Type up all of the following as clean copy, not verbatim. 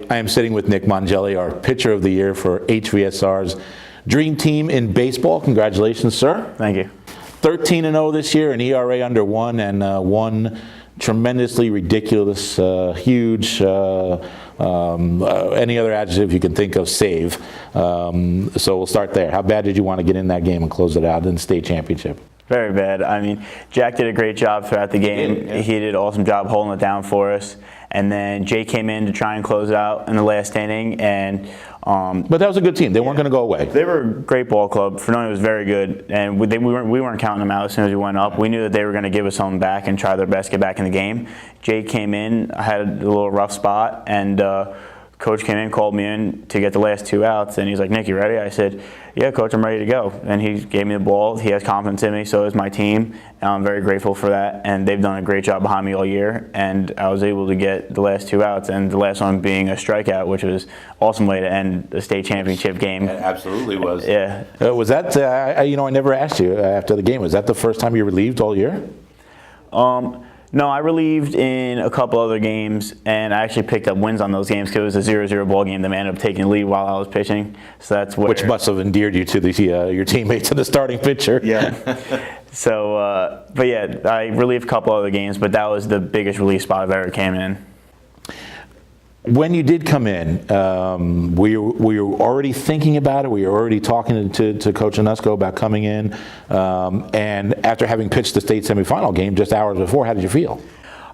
I am sitting with Nick Mongelli, our Pitcher of the Year for HVSR's Dream Team in Baseball. Congratulations, sir. Thank you. 13-0 this year, an ERA under 1, and one tremendously ridiculous, huge, any other adjective you can think of, save. So we'll start there. How bad did you want to get in that game and close it out in the state championship? Very bad. I mean, Jack did a great job throughout the game. He did an awesome job holding it down for us. And then Jay came in to try and close it out in the last inning. And but that was a good team. They weren't going to go away. They were a great ball club. Fernando was very good, and we weren't counting them out as soon as we went up. We knew that they were going to give us something back and try their best to get back in the game. Jay came in, had a little rough spot, and Coach came in, called me in to get the last 2 outs, and he's like, "Nick, you ready?" I said, "Yeah, Coach, I'm ready to go." And he gave me the ball. He has confidence in me, so is my team, and I'm very grateful for that. And they've done a great job behind me all year, and I was able to get the last 2 outs, and the last one being a strikeout, which was an awesome way to end the state championship game. It absolutely was. Yeah. Was that, I never asked you after the game, was that the first time you relieved all year? No, I relieved in a couple other games, and I actually picked up wins on those games because it was a 0-0 ball game that I ended up taking the lead while I was pitching. So that's where, which must have endeared you to your teammates and the starting pitcher. Yeah. So, but yeah, I relieved a couple other games, but that was the biggest relief spot I've ever came in. When you did come in, were you already thinking about it? Were you already talking to Coach Anusko about coming in? And after having pitched the state semifinal game just hours before, how did you feel?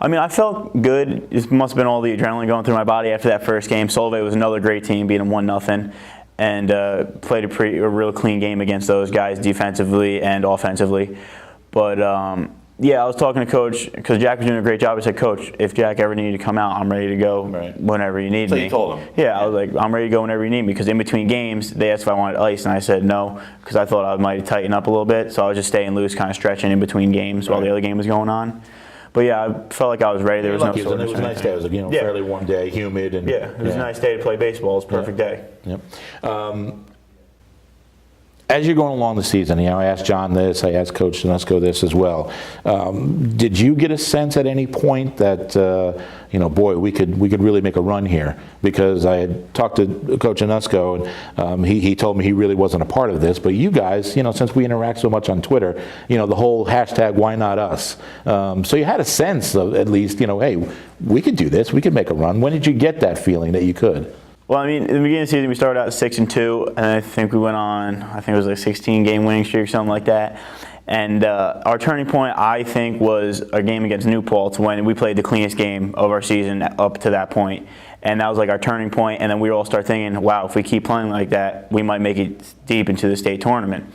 I mean, I felt good. It must have been all the adrenaline going through my body after that first game. Solvay was another great team, beating them 1-0, and played a real clean game against those guys defensively and offensively. But yeah, I was talking to Coach because Jack was doing a great job. I said, "Coach, if Jack ever needed to come out, I'm ready to go whenever you need me." So you told him? Yeah, I was like, "I'm ready to go whenever you need me," because in between games, they asked if I wanted ice, and I said no because I thought I might tighten up a little bit. So I was just staying loose, kind of stretching in between games while the other game was going on. But yeah, I felt like I was ready. There was no soreness. It was a nice day. It was a fairly warm day, humid. And, yeah, it was a nice day to play baseball. It was a perfect day. Yep. As you're going along the season, I asked John this, I asked Coach Anusko this as well. Did you get a sense at any point that, boy, we could really make a run here? Because I had talked to Coach Anusko, and he told me he really wasn't a part of this. But you guys, since we interact so much on Twitter, the whole hashtag Why Not Us. So you had a sense of at least, hey, we could do this, we could make a run. When did you get that feeling that you could? Well, I mean, in the beginning of the season, we started out 6-2, and I think we went on, it was like 16-game winning streak or something like that. And our turning point, I think, was a game against New Paltz when we played the cleanest game of our season up to that point. And that was like our turning point, and then we all start thinking, wow, if we keep playing like that, we might make it deep into the state tournament.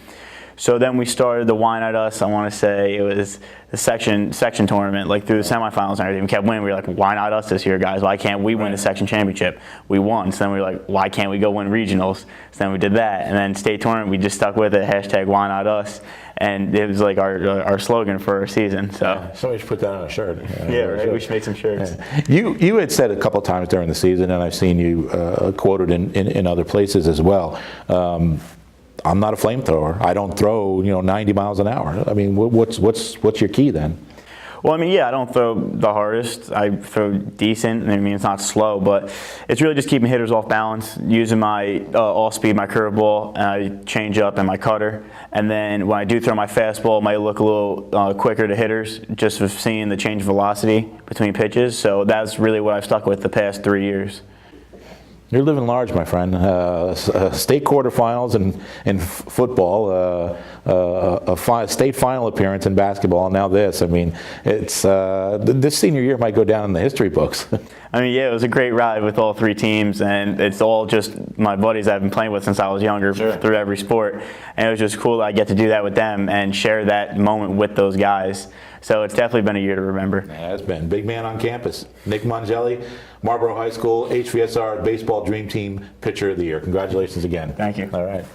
So then we started the Why Not Us, I want to say it was the section tournament, like through the semifinals and everything. We kept winning. We were like, why not us this year, guys? Why can't we win the section championship? We won. So then we were like, why can't we go win regionals? So then we did that. And then state tournament, we just stuck with it, hashtag Why Not Us. And it was like our slogan for our season. So somebody should put that on a shirt. Yeah, right. We should make some shirts. Yeah. You had said a couple of times during the season, and I've seen you quoted in other places as well, I'm not a flamethrower. I don't throw 90 miles an hour. I mean, what's your key then? Well, I mean, yeah, I don't throw the hardest. I throw decent. I mean, it's not slow, but it's really just keeping hitters off balance, using my off speed, my curveball, and I change up and my cutter. And then when I do throw my fastball, it might look a little quicker to hitters, just with seeing the change of velocity between pitches. So that's really what I've stuck with the past 3 years. You're living large, my friend. State quarterfinals in football, a state final appearance in basketball, and now this. I mean, it's this senior year might go down in the history books. I mean, yeah, it was a great ride with all 3 teams, and it's all just my buddies I've been playing with since I was younger through every sport. And it was just cool that I get to do that with them and share that moment with those guys. So it's definitely been a year to remember. Yeah, it's been. Big man on campus. Nick Mongelli, Marlboro High School, HVSR Baseball Dream Team Pitcher of the Year. Congratulations again. Thank you. All right.